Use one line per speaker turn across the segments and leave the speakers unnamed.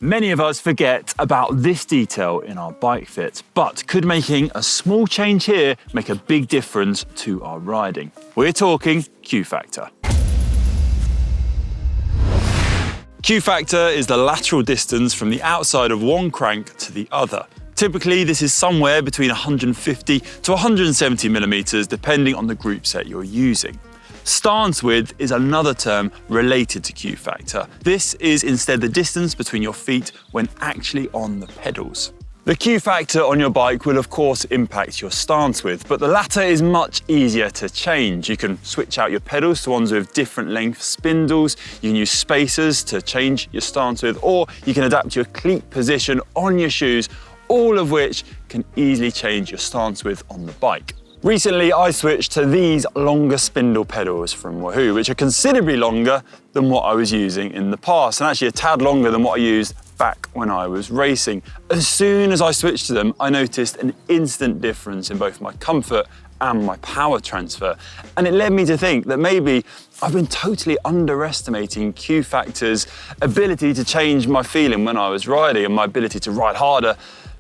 Many of us forget about this detail in our bike fit, but could making a small change here make a big difference to our riding? We're talking Q factor. Q factor is the lateral distance from the outside of one crank to the other. Typically, this is somewhere between 150 to 170 millimeters, depending on the group set you're using. Stance width is another term related to Q factor. This is instead the distance between your feet when actually on the pedals. The Q factor on your bike will of course impact your stance width, but the latter is much easier to change. You can switch out your pedals to ones with different length spindles, you can use spacers to change your stance width, or you can adapt your cleat position on your shoes, all of which can easily change your stance width on the bike. Recently, I switched to these longer spindle pedals from Wahoo, which are considerably longer than what I was using in the past, and actually a tad longer than what I used back when I was racing. As soon as I switched to them, I noticed an instant difference in both my comfort and my power transfer. And it led me to think that maybe I've been totally underestimating Q factor's ability to change my feeling when I was riding and my ability to ride harder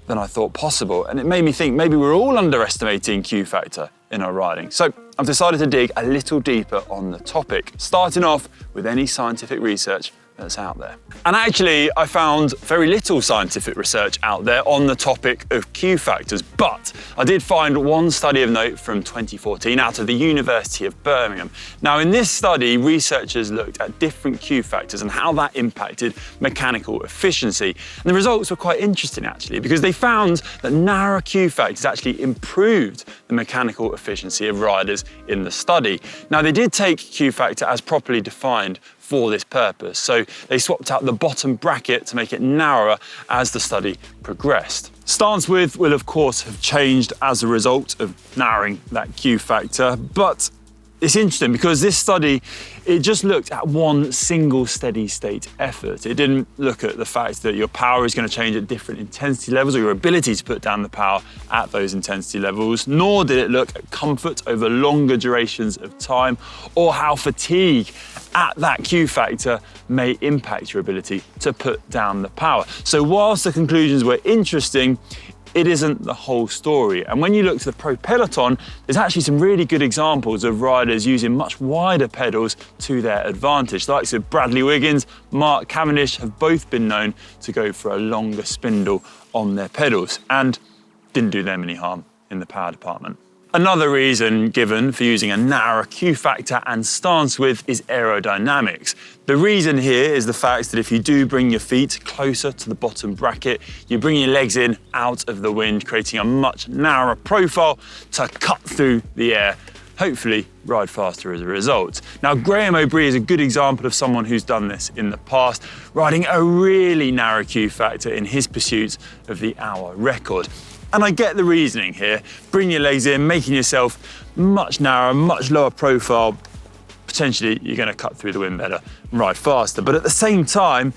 than I thought possible. And it made me think maybe we're all underestimating Q factor in our riding. So I've decided to dig a little deeper on the topic, starting off with any scientific research that's out there. And actually, I found very little scientific research out there on the topic of Q factors, but I did find one study of note from 2014 out of the University of Birmingham. Now, in this study, researchers looked at different Q factors and how that impacted mechanical efficiency. And the results were quite interesting, actually, because they found that narrower Q factors actually improved the mechanical efficiency of riders in the study. Now, they did take Q factor as properly defined for this purpose. So they swapped out the bottom bracket to make it narrower as the study progressed. Stance width will of course have changed as a result of narrowing that Q factor, but it's interesting because this study, it just looked at one single steady state effort. It didn't look at the fact that your power is going to change at different intensity levels or your ability to put down the power at those intensity levels, nor did it look at comfort over longer durations of time or how fatigue at that Q factor may impact your ability to put down the power. So whilst the conclusions were interesting, it isn't the whole story. And when you look to the pro peloton, there's actually some really good examples of riders using much wider pedals to their advantage. The likes of Bradley Wiggins, Mark Cavendish have both been known to go for a longer spindle on their pedals and didn't do them any harm in the power department. Another reason given for using a narrower Q factor and stance width is aerodynamics. The reason here is the fact that if you do bring your feet closer to the bottom bracket, you bring your legs in out of the wind, creating a much narrower profile to cut through the air, hopefully ride faster as a result. Now, Graham O'Brien is a good example of someone who's done this in the past, riding a really narrow Q factor in his pursuit of the hour record. And I get the reasoning here. Bring your legs in, making yourself much narrower, much lower profile. Potentially, you're going to cut through the wind better and ride faster. But at the same time,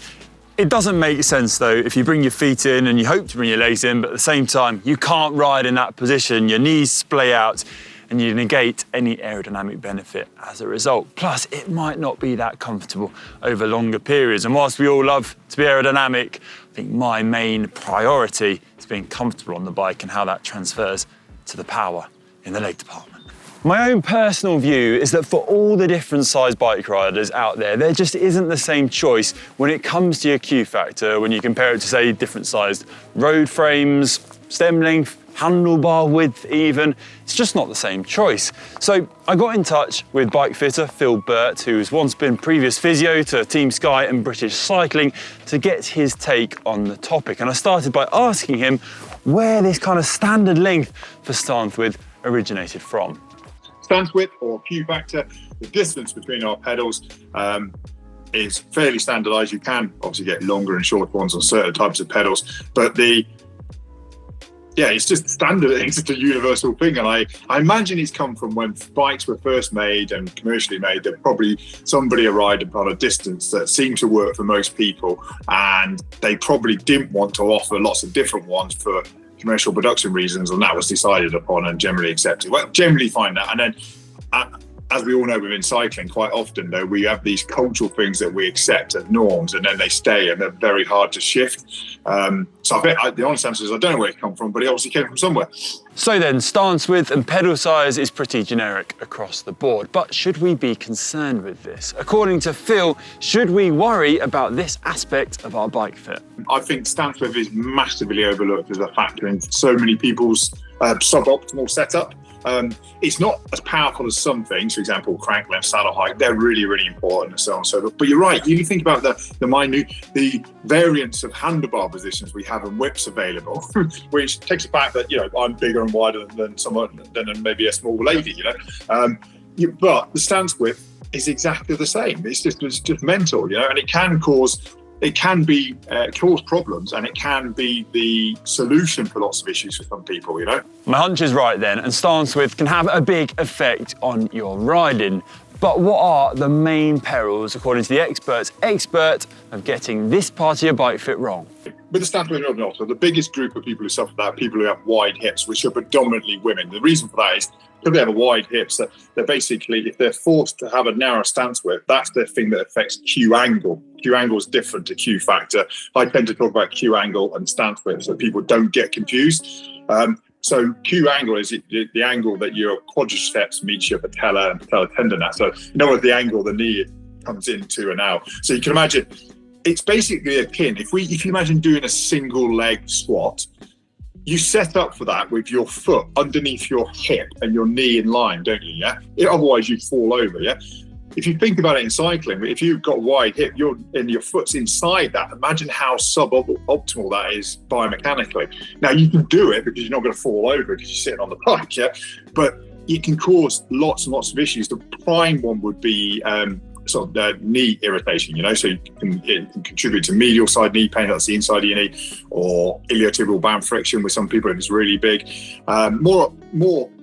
it doesn't make sense though if you bring your feet in and you hope to bring your legs in, but at the same time, you can't ride in that position. Your knees splay out and you negate any aerodynamic benefit as a result. Plus, it might not be that comfortable over longer periods. And whilst we all love to be aerodynamic, I think my main priority is being comfortable on the bike and how that transfers to the power in the leg department. My own personal view is that for all the different size bike riders out there just isn't the same choice when it comes to your Q factor when you compare it to, say, different sized road frames, stem length, handlebar width even. It's just not the same choice. So I got in touch with bike fitter Phil Burt, who's once been previous physio to Team Sky and British Cycling, to get his take on the topic. And I started by asking him where this kind of standard length for stance width originated from.
Stance width, or Q factor, the distance between our pedals, is fairly standardized. You can obviously get longer and shorter ones on certain types of pedals, but it's just standard. It's just a universal thing. And I imagine it's come from when bikes were first made and commercially made, that probably somebody arrived upon a distance that seemed to work for most people. And they probably didn't want to offer lots of different ones for commercial production reasons. And that was decided upon and generally accepted. Well, generally find that. And then as we all know within cycling, quite often though, we have these cultural things that we accept as norms, and then they stay and they're very hard to shift. So I bet the honest answer is I don't know where it come from, but it obviously came from somewhere.
So then, stance width and pedal size is pretty generic across the board, but should we be concerned with this? According to Phil, should we worry about this aspect of our bike fit?
I think stance width is massively overlooked as a factor in so many people's suboptimal setup. It's not as powerful as some things, for example, crank length, saddle height. They're really, really important and so on and so forth. But you're right, you think about the variants of handlebar positions we have and whips available, which takes the fact that, I'm bigger and wider than maybe a small lady, but the stance width is exactly the same. It's just mental, and it can cause problems, and it can be the solution for lots of issues for some people,
My hunch is right then, and stance width can have a big effect on your riding. But what are the main perils, according to the expert of getting this part of your bike fit wrong?
With the stance width of also, the biggest group of people who suffer that are people who have wide hips, which are predominantly women. The reason for that is because they have a wide hips, that they're basically, if they're forced to have a narrow stance width, that's the thing that affects Q angle. Q angle is different to Q factor. I tend to talk about Q angle and stance width so people don't get confused. So Q angle is the angle that your quadriceps meets your patella and patella tendon at. So the angle the knee comes into and out. So you can imagine it's basically akin. If you imagine doing a single leg squat, you set up for that with your foot underneath your hip and your knee in line, don't you? Yeah. Otherwise, you'd fall over. Yeah. If you think about it in cycling, if you've got wide hip, your foot's inside that. Imagine how suboptimal that is biomechanically. Now you can do it because you're not going to fall over because you're sitting on the bike. Yeah. But it can cause lots and lots of issues. The prime one would be sort of knee irritation, so it can contribute to medial side knee pain, that's the inside of your knee, or iliotibial band friction with some people if it's really big. More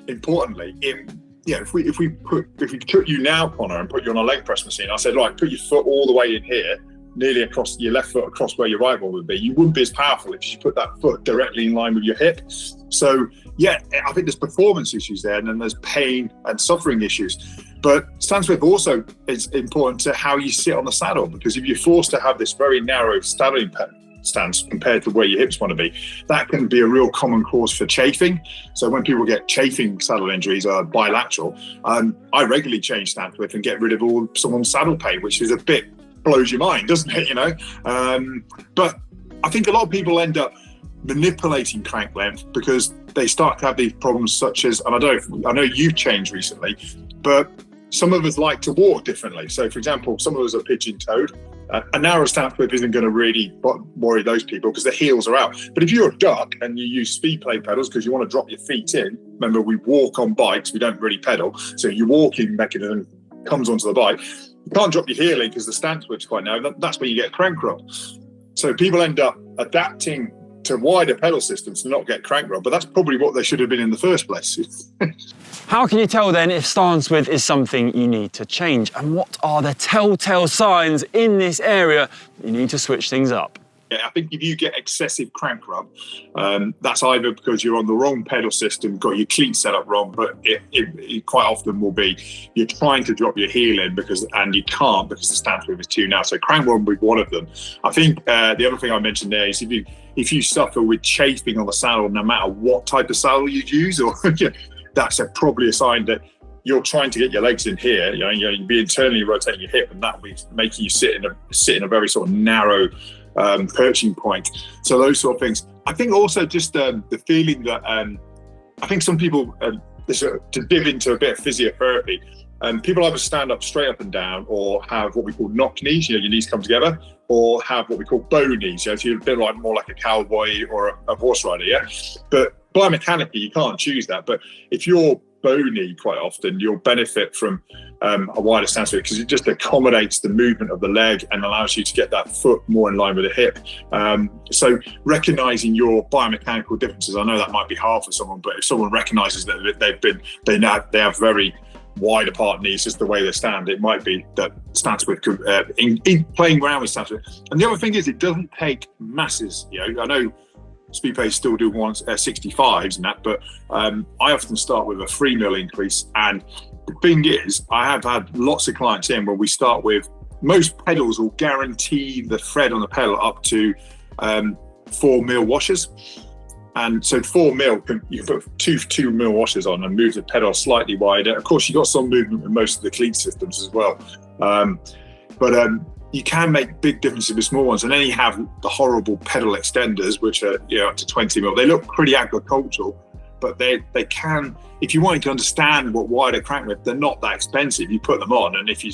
importantly, if we took you now, Connor, and put you on a leg press machine, I said, right, put your foot all the way in here, nearly across your left foot across where your right one would be, you wouldn't be as powerful if you put that foot directly in line with your hip. So yeah, I think there's performance issues there, and then there's pain and suffering issues. But stance width also is important to how you sit on the saddle, because if you're forced to have this very narrow saddling stance compared to where your hips want to be, that can be a real common cause for chafing. So when people get chafing saddle injuries or bilateral, I regularly change stance width and get rid of all someone's saddle pain, which is a bit blows your mind, doesn't it? But I think a lot of people end up manipulating crank length because they start to have these problems such as, and I know you've changed recently, but some of us like to walk differently. So for example, some of us are pigeon-toed. A narrow stance width isn't going to really worry those people because the heels are out. But if you're a duck and you use speed plate pedals because you want to drop your feet in, remember we walk on bikes, we don't really pedal. So your walking mechanism comes onto the bike. You can't drop your heel in because the stance width's quite narrow. That's where you get crank rub. So people end up adapting to wider pedal systems to not get crank rub, but that's probably what they should have been in the first place.
How can you tell then if stance width is something you need to change? And what are the telltale signs in this area that you need to switch things up?
Yeah, I think if you get excessive crank rub, that's either because you're on the wrong pedal system, got your cleat set up wrong, but it quite often will be you're trying to drop your heel in and you can't because the stance width is too narrow. So crank rub will be one of them. I think the other thing I mentioned there is if you suffer with chafing on the saddle, no matter what type of saddle you use, or that's probably a sign that you're trying to get your legs in here. You'd be internally rotating your hip, and that will be making you sit in a very sort of narrow perching point. So those sort of things. I think also just the feeling that I think some people, to dive into a bit of physiotherapy, people either stand up straight up and down or have what we call knock knees, your knees come together, or have what we call bow knees, so you're a bit more like a cowboy or a horse rider, yeah? But biomechanically, you can't choose that. But if you're bow knee, quite often, you'll benefit from a wider stance width because it just accommodates the movement of the leg and allows you to get that foot more in line with the hip. So recognizing your biomechanical differences, I know that might be hard for someone, but if someone recognizes that they have very wide apart knees, just the way they stand, it might be that stance width in playing around with stance width. And the other thing is, it doesn't take masses. I know speedpays still do 65s and that, but I often start with a 3 mil increase, and the thing is, I have had lots of clients in where we start with, most pedals will guarantee the thread on the pedal up to 4 mil washers. And so 4 mil, you put two mil washers on and move the pedal slightly wider. Of course, you've got some movement in most of the cleat systems as well. But you can make big differences with small ones. And then you have the horrible pedal extenders, which are up to 20 mil. They look pretty agricultural, but they can, if you wanted to understand what wider crank width, they're not that expensive. You put them on, and if you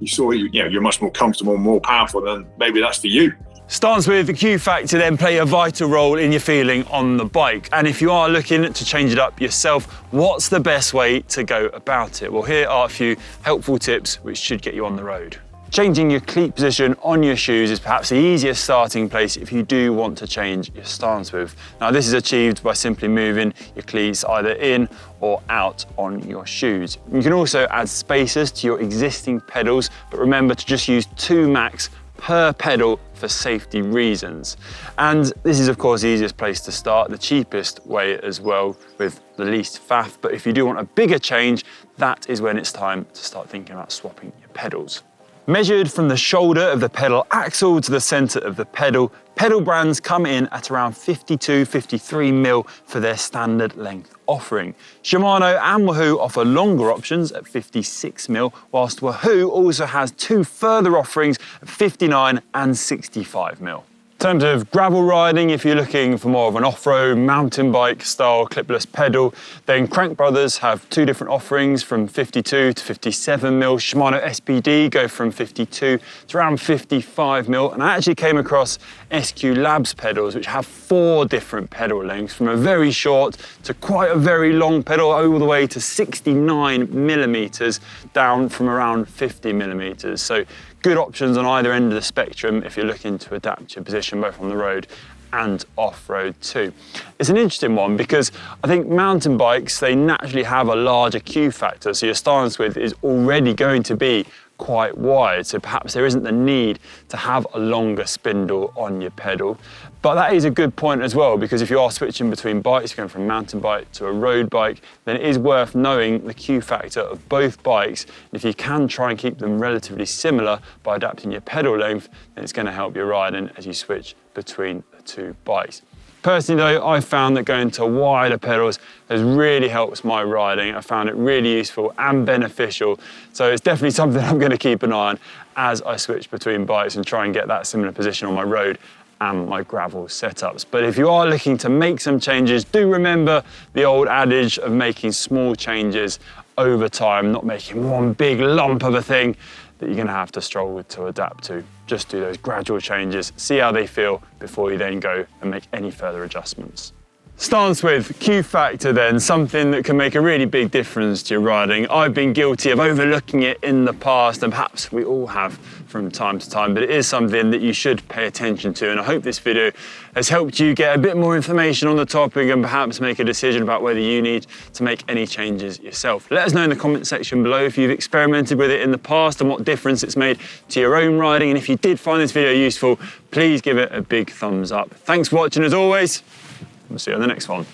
saw you're much more comfortable and more powerful, then maybe that's for you.
Stance with the Q factor then play a vital role in your feeling on the bike. And if you are looking to change it up yourself, what's the best way to go about it? Well, here are a few helpful tips which should get you on the road. Changing your cleat position on your shoes is perhaps the easiest starting place if you do want to change your stance width. Now, this is achieved by simply moving your cleats either in or out on your shoes. You can also add spacers to your existing pedals, but remember to just use 2 max per pedal for safety reasons. And this is of course the easiest place to start, the cheapest way as well, with the least faff. But if you do want a bigger change, that is when it's time to start thinking about swapping your pedals. Measured from the shoulder of the pedal axle to the center of the pedal brands come in at around 52, 53 mil for their standard length offering. Shimano and Wahoo offer longer options at 56 mil, whilst Wahoo also has 2 further offerings at 59 and 65 mil. In terms of gravel riding, if you're looking for more of an off-road mountain bike style clipless pedal, then Crank Brothers have 2 different offerings from 52 to 57 mil. Shimano SPD go from 52 to around 55 mil. And I actually came across SQ Labs pedals, which have 4 different pedal lengths, from a very short to quite a very long pedal, all the way to 69 millimeters, down from around 50 millimeters. So good options on either end of the spectrum if you're looking to adapt your position both on the road and off-road too. It's an interesting one because I think mountain bikes, they naturally have a larger Q factor, so your stance width is already going to be quite wide, so perhaps there isn't the need to have a longer spindle on your pedal. But that is a good point as well, because if you are switching between bikes, going from a mountain bike to a road bike, then it is worth knowing the Q factor of both bikes. And if you can try and keep them relatively similar by adapting your pedal length, then it's going to help your riding as you switch between the 2 bikes. Personally though, I found that going to wider pedals has really helped my riding. I found it really useful and beneficial. So it's definitely something I'm going to keep an eye on as I switch between bikes and try and get that similar position on my road and my gravel setups. But if you are looking to make some changes, do remember the old adage of making small changes over time, not making one big lump of a thing that you're going to have to struggle to adapt to. Just do those gradual changes, see how they feel before you then go and make any further adjustments. Stance width, Q factor then, something that can make a really big difference to your riding. I've been guilty of overlooking it in the past, and perhaps we all have from time to time, but it is something that you should pay attention to, and I hope this video has helped you get a bit more information on the topic and perhaps make a decision about whether you need to make any changes yourself. Let us know in the comment section below if you've experimented with it in the past and what difference it's made to your own riding, and if you did find this video useful, please give it a big thumbs up. Thanks for watching as always. We'll see you on the next one.